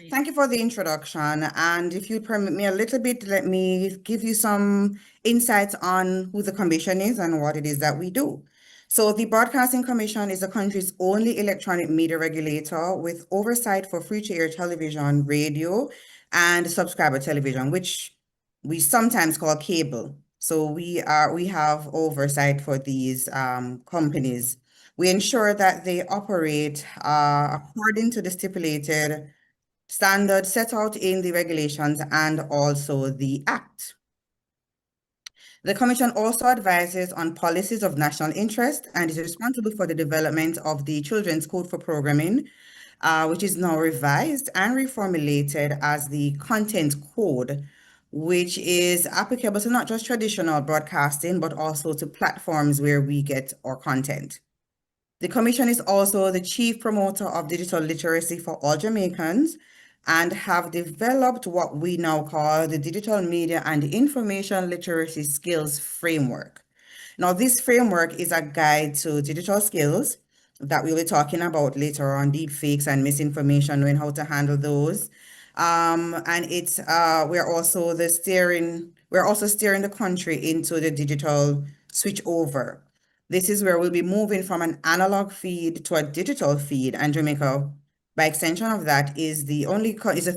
Thank you for the introduction. And if you permit me a little bit, let me give you some insights on who the commission is and what it is that we do. So the Broadcasting Commission is the country's only electronic media regulator with oversight for free-to-air television, radio, and subscriber television, which we sometimes call cable. So we have oversight for these companies. We ensure that they operate according to the stipulated standards set out in the regulations and also the Act. The Commission also advises on policies of national interest and is responsible for the development of the Children's Code for Programming, which is now revised and reformulated as the Content Code, which is applicable to not just traditional broadcasting, but also to platforms where we get our content. The Commission is also the chief promoter of digital literacy for all Jamaicans and have developed what we now call the Digital Media and Information Literacy Skills Framework. Now, this framework is a guide to digital skills that we'll be talking about later on, deepfakes and misinformation, knowing how to handle those. And it's we're also steering the country into the digital switchover. This is where we'll be moving from an analog feed to a digital feed, and Jamaica, by extension of that, is the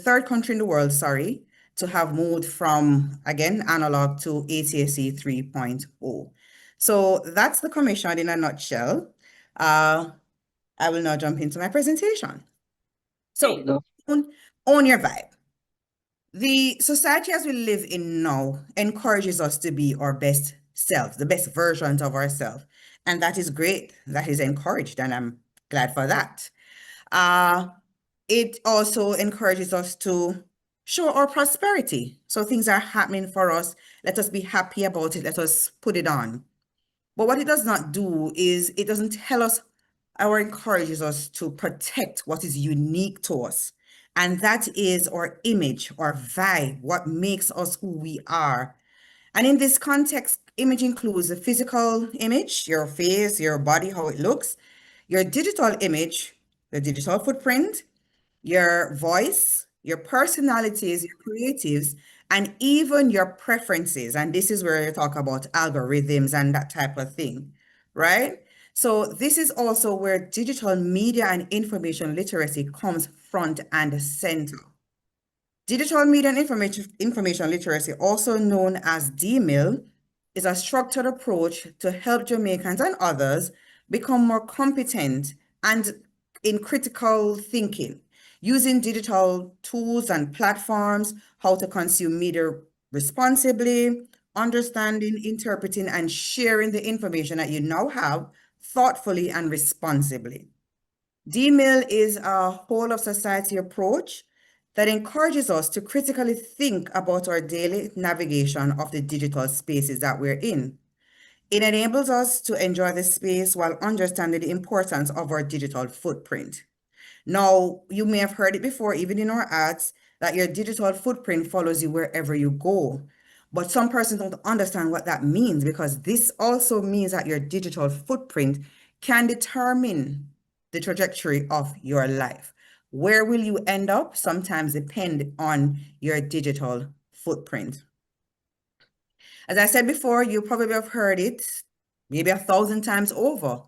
third country in the world, to have moved from, again, analog to ATSC 3.0. So that's the commission in a nutshell. I will now jump into my presentation. So, own your vibe. The society as we live in now encourages us to be our best selves, the best versions of ourselves. And that is great. That is encouraged, and I'm glad for that. It also encourages us to show our prosperity. So things are happening for us. Let us be happy about it. Let us put it on. But what it does not do is it doesn't tell us or encourages us to protect what is unique to us. And that is our image, our vibe, what makes us who we are. And in this context, image includes the physical image, your face, your body, how it looks, your digital image, the digital footprint, your voice, your personalities, your creatives, and even your preferences. And this is where you talk about algorithms and that type of thing, right? So this is also where digital media and information literacy comes front and center. Digital media and information literacy, also known as DMIL, is a structured approach to help Jamaicans and others become more competent and in critical thinking, using digital tools and platforms, how to consume media responsibly, understanding, interpreting, and sharing the information that you now have thoughtfully and responsibly. DMIL is a whole of society approach that encourages us to critically think about our daily navigation of the digital spaces that we're in. It enables us to enjoy the space while understanding the importance of our digital footprint. Now, you may have heard it before, even in our ads, that your digital footprint follows you wherever you go. But some persons don't understand what that means, because this also means that your digital footprint can determine the trajectory of your life. Where will you end up? Sometimes depend on your digital footprint. As I said before, you probably have heard it maybe 1,000 times over.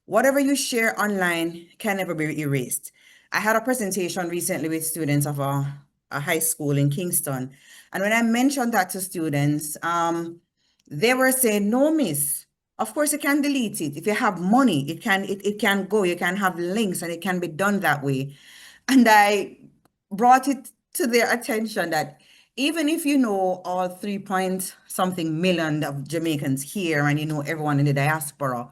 Whatever you share online can never be erased. I had a presentation recently with students of a high school in Kingston. And when I mentioned that to students, they were saying, no, miss, of course you can delete it. If you have money, it can go, you can have links, and it can be done that way. And I brought it to their attention that even if you know all 3 point something million of Jamaicans here, and you know everyone in the diaspora,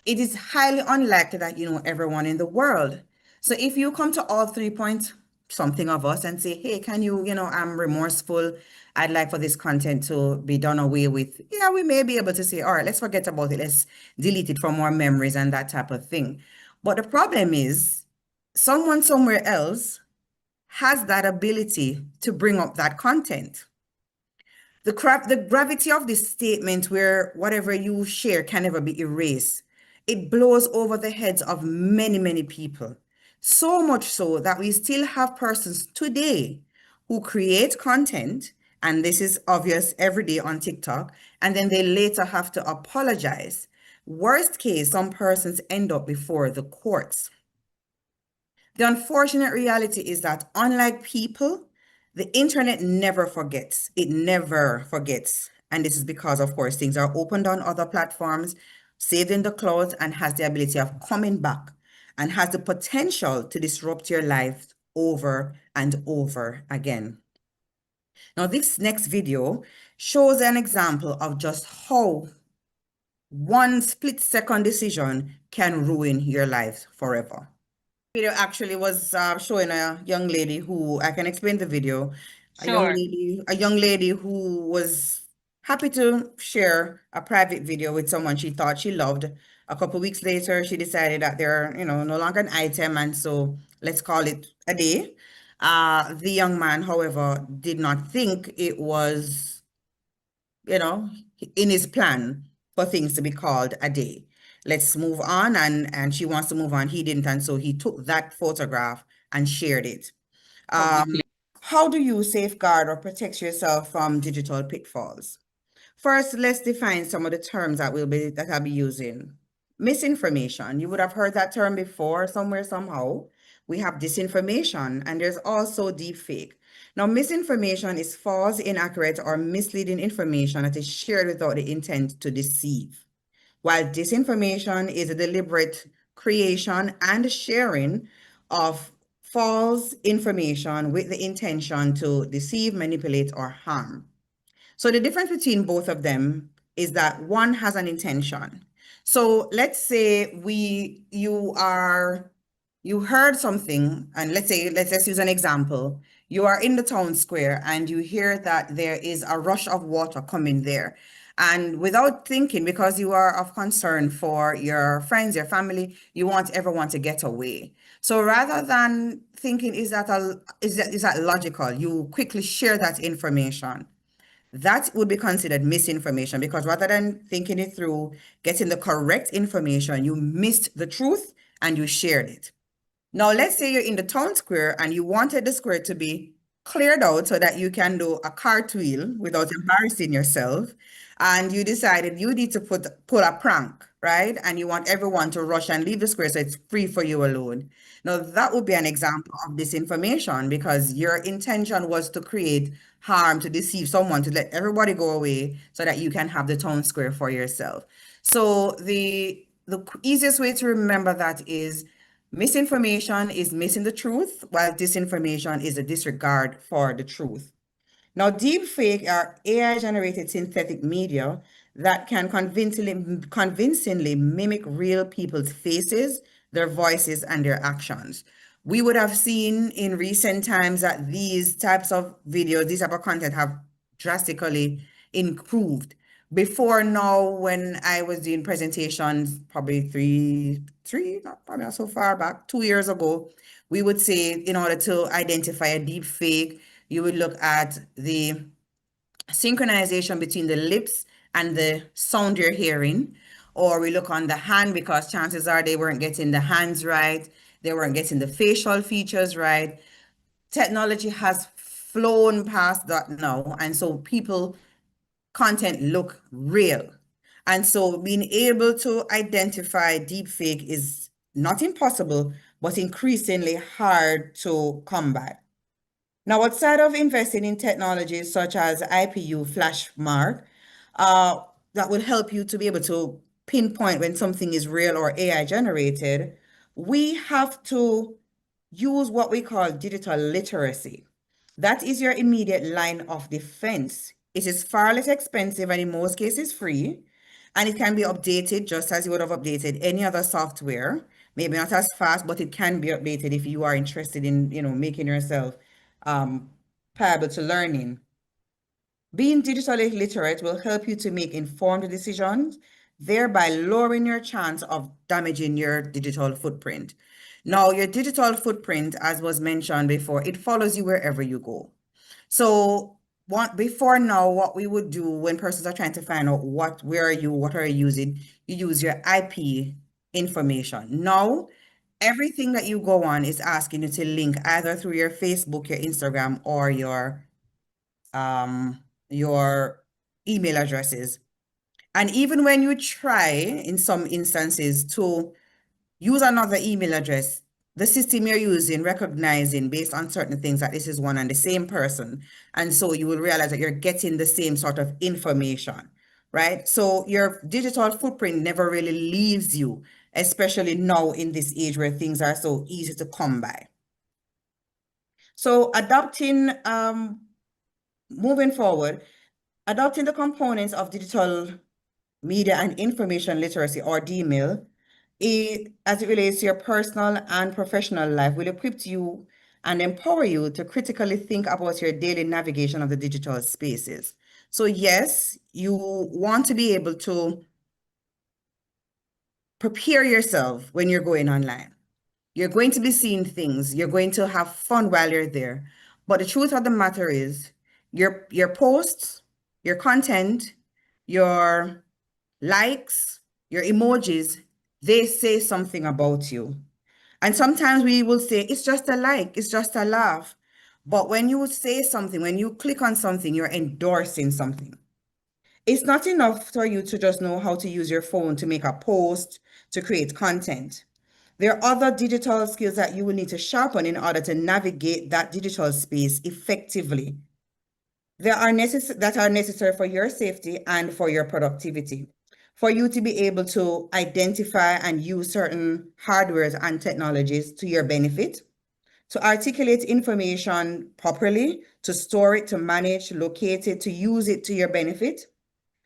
it is highly unlikely that you know everyone in the world. So if you come to all 3 point something of us and say, hey, can you, I'm remorseful, I'd like for this content to be done away with, yeah, we may be able to say, all right, let's forget about it. Let's delete it from our memories and that type of thing. But the problem is someone somewhere else has that ability to bring up that content. The gravity of this statement, where whatever you share can never be erased, it blows over the heads of many, many people. So much so that we still have persons today who create content, and this is obvious every day on TikTok, and then they later have to apologize. Worst case, some persons end up before the courts. The unfortunate reality is that unlike people, the internet never forgets. It never forgets. And this is because, of course, things are opened on other platforms, saved in the cloud, and has the ability of coming back and has the potential to disrupt your life over and over again. Now, this next video shows an example of just how one split-second decision can ruin your life forever. Video actually was showing a young lady who I can explain the video. Sure. A young lady who was happy to share a private video with someone she thought she loved. A couple weeks later, she decided that they're, no longer an item, and so let's call it a day. The young man, however, did not think it was, in his plan for things to be called a day. Let's move on, and she wants to move on. He didn't, and so he took that photograph and shared it. Publicly. How do you safeguard or protect yourself from digital pitfalls? First, let's define some of the terms that I'll be using. Misinformation. You would have heard that term before somewhere, somehow. We have disinformation, and there's also deepfake. Now, misinformation is false, inaccurate, or misleading information that is shared without the intent to deceive, while disinformation is a deliberate creation and sharing of false information with the intention to deceive, manipulate, or harm. So the difference between both of them is that one has an intention. So let's say you heard something, and let's use an example. You are in the town square and you hear that there is a rush of water coming there. And without thinking, because you are of concern for your friends, your family, you want everyone to get away. So rather than thinking, is that logical? You quickly share that information. That would be considered misinformation, because rather than thinking it through, getting the correct information, you missed the truth and you shared it. Now, let's say you're in the town square and you wanted the square to be cleared out so that you can do a cartwheel without embarrassing yourself. And you decided you need to pull a prank, right? And you want everyone to rush and leave the square so it's free for you alone. Now, that would be an example of disinformation, because your intention was to create harm, to deceive someone, to let everybody go away so that you can have the town square for yourself. So the easiest way to remember that is misinformation is missing the truth, while disinformation is a disregard for the truth. Now, deepfake are AI-generated synthetic media that can convincingly mimic real people's faces, their voices, and their actions. We would have seen in recent times that these types of videos, these type of content have drastically improved. Before now, when I was doing presentations, probably probably not so far back, 2 years ago, we would say in order to identify a deep fake, you would look at the synchronization between the lips and the sound you're hearing, or we look on the hand, because chances are they weren't getting the hands right, they weren't getting the facial features right. Technology has flown past that now, and so people content look real. And so being able to identify deepfake is not impossible, but increasingly hard to combat. Now, outside of investing in technologies such as IPU flash mark, that will help you to be able to pinpoint when something is real or AI generated, we have to use what we call digital literacy. That is your immediate line of defense. It is far less expensive and in most cases free, and it can be updated just as you would have updated any other software. Maybe not as fast, but it can be updated if you are interested in, making yourself pliable to learning. Being digitally literate will help you to make informed decisions, thereby lowering your chance of damaging your digital footprint. Now, your digital footprint, as was mentioned before, it follows you wherever you go. So before now, what we would do when persons are trying to find out what are you using, you use your IP information. Now, Everything that you go on is asking you to link either through your Facebook, your Instagram, or your email addresses. And even when you try, in some instances, to use another email address, the system you're using, recognizing based on certain things that this is one and the same person. And so you will realize that you're getting the same sort of information, right? So your digital footprint never really leaves you, especially now in this age where things are so easy to come by. So moving forward, adopting the components of digital media and information literacy, or DMIL, as it relates to your personal and professional life, will equip you and empower you to critically think about your daily navigation of the digital spaces. So yes, you want to be able to prepare yourself when you're going online. You're going to be seeing things. You're going to have fun while you're there. But the truth of the matter is, your posts, your content, your likes, your emojis, they say something about you. And sometimes we will say, it's just a like, it's just a laugh. But when you say something, when you click on something, you're endorsing something. It's not enough for you to just know how to use your phone to make a post, to create content. There are other digital skills that you will need to sharpen in order to navigate that digital space effectively. That are necessary for your safety and for your productivity. For you to be able to identify and use certain hardwares and technologies to your benefit, to articulate information properly, to store it, to manage, to locate it, to use it to your benefit,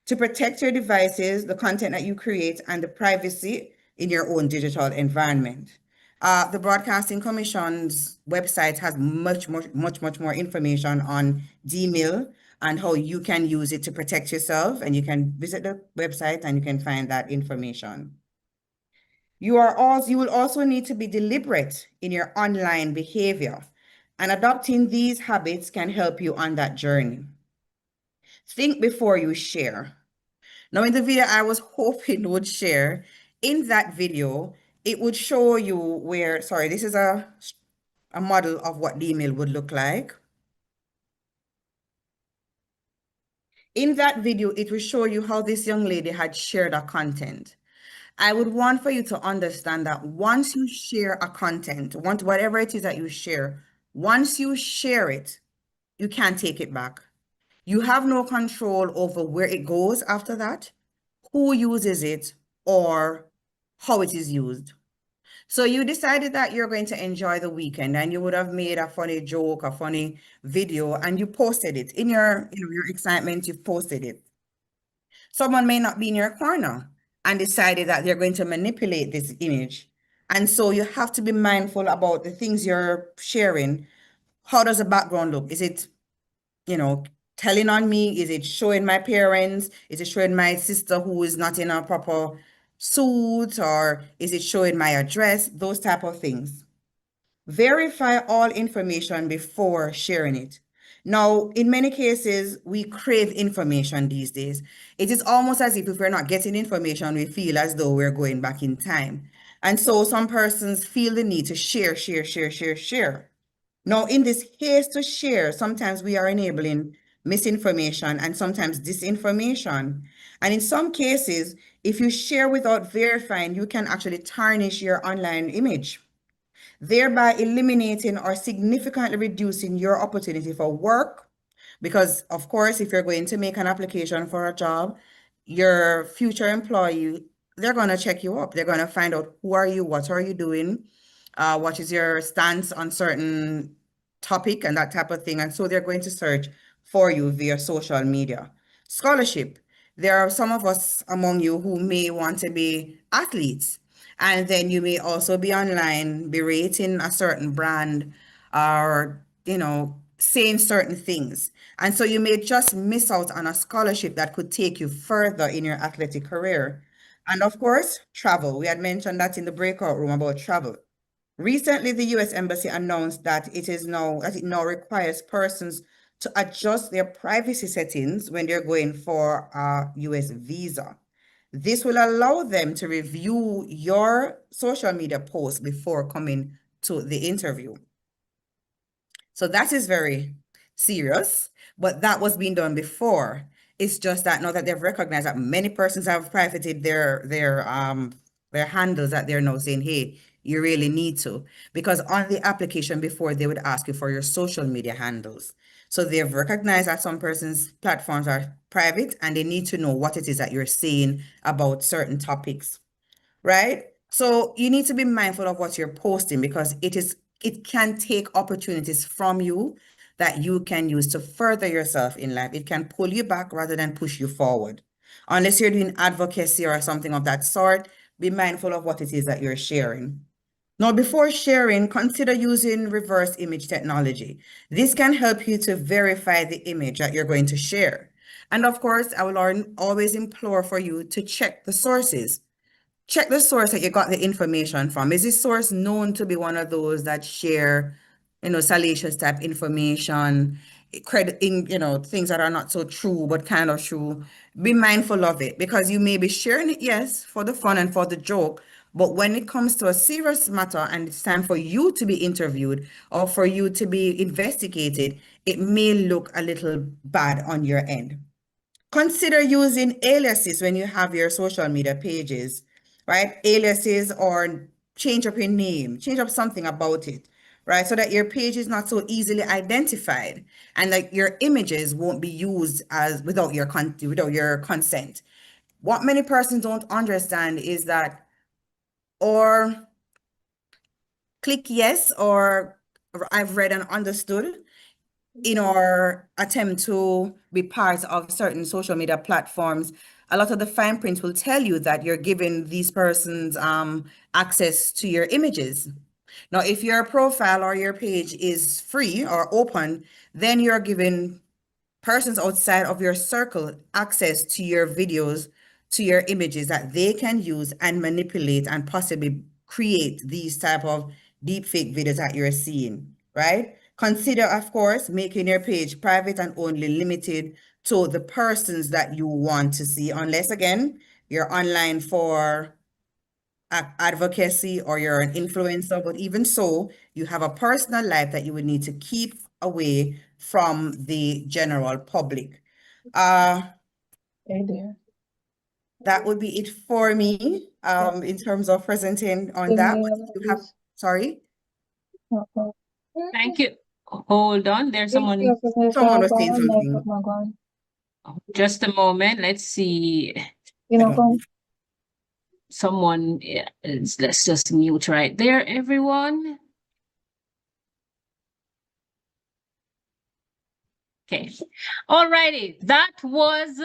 to protect your devices, the content that you create, and the privacy in your own digital environment. The Broadcasting Commission's website has much more information on DMIL and how you can use it to protect yourself. And you can visit the website and you can find that information. You will also need to be deliberate in your online behavior, and adopting these habits can help you on that journey. Think before you share. Now, in the video I was hoping would share, in that video, it would show you where, sorry, this is a model of what the email would look like. In that video, it will show you how this young lady had shared a content. I would want for you to understand that once you share a content, whatever it is that you share, once you share it, you can't take it back. You have no control over where it goes after that, who uses it, or how it is used. So you decided that you're going to enjoy the weekend and you would have made a funny joke, a funny video, and you posted it. In your excitement, you've posted it. Someone may not be in your corner and decided that they're going to manipulate this image. And so you have to be mindful about the things you're sharing. How does the background look? Is it, telling on me? Is it showing my parents? Is it showing my sister who is not in a proper suit? Or is it showing my address? Those type of things. Verify all information before sharing it. Now, in many cases, we crave information these days. It is almost as if we're not getting information, we feel as though we're going back in time. And so some persons feel the need to share, share, share, share, share. Now, in this haste to share, sometimes we are enabling misinformation and sometimes disinformation. And in some cases, if you share without verifying, you can actually tarnish your online image, thereby eliminating or significantly reducing your opportunity for work. Because, of course, if you're going to make an application for a job, your future employee, they're going to check you up. They're going to find out who are you, what are you doing, what is your stance on certain topic and that type of thing. And so they're going to search for you via social media. Scholarship. There are some of us among you who may want to be athletes. And then you may also be online berating a certain brand or, saying certain things. And so you may just miss out on a scholarship that could take you further in your athletic career. And of course, travel. We had mentioned that in the breakout room about travel. Recently, the US Embassy announced that it now requires persons to adjust their privacy settings when they're going for a US visa. This will allow them to review your social media posts before coming to the interview. So that is very serious, but that was being done before. It's just that now that they've recognized that many persons have privated their handles, that they're now saying, hey, you really need to. Because on the application before, they would ask you for your social media handles. So they've recognized that some persons' platforms are private and they need to know what it is that you're saying about certain topics, right? So you need to be mindful of what you're posting because it can take opportunities from you that you can use to further yourself in life. It can pull you back rather than push you forward. Unless you're doing advocacy or something of that sort, be mindful of what it is that you're sharing. Now, before sharing, consider using reverse image technology. This can help you to verify the image that you're going to share. And of course, I will always implore for you to check the sources. Check the source that you got the information from. Is this source known to be one of those that share, salacious type information, credit in, things that are not so true, but kind of true? Be mindful of it because you may be sharing it, yes, for the fun and for the joke. But when it comes to a serious matter and it's time for you to be interviewed or for you to be investigated, it may look a little bad on your end. Consider using aliases when you have your social media pages, right? Aliases or change up your name, change up something about it, right? So that your page is not so easily identified and that your images won't be used as without your consent. What many persons don't understand is that or click yes or I've read and understood in our attempt to be part of certain social media platforms, a lot of the fine print will tell you that you're giving these persons access to your images. Now, if your profile or your page is free or open, then you're giving persons outside of your circle access to your videos, to your images that they can use and manipulate and possibly create these type of deepfake videos that you're seeing, right? Consider, of course, making your page private and only limited to the persons that you want to see, unless, again, you're online for advocacy or you're an influencer, but even so, you have a personal life that you would need to keep away from the general public. Hey there. That would be it for me in terms of presenting on Give that. me You have, sorry, Thank you. Hold on, there's someone. someone was saying something. Just a moment. Let's see. You know, Someone, let's just mute right there, everyone. Okay. All righty. That was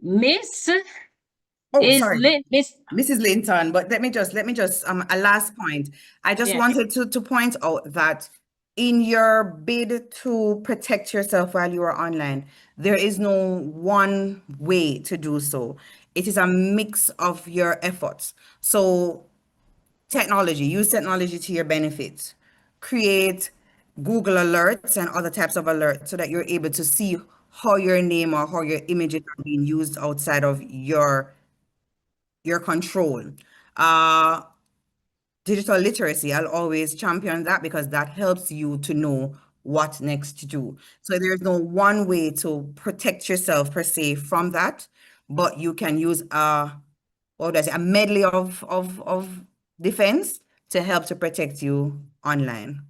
Miss. Oh, sorry. Miss Mrs. Linton, but let me just a last point. I just Yeah. wanted to point out that in your bid to protect yourself while you are online, there is no one way to do so. It is a mix of your efforts. So use technology to your benefit. Create Google alerts and other types of alerts so that you're able to see how your name or how your images are being used outside of your control. Digital literacy, I'll always champion that because that helps you to know what next to do. So there's no one way to protect yourself per se from that, but you can use a medley of defense to help to protect you online.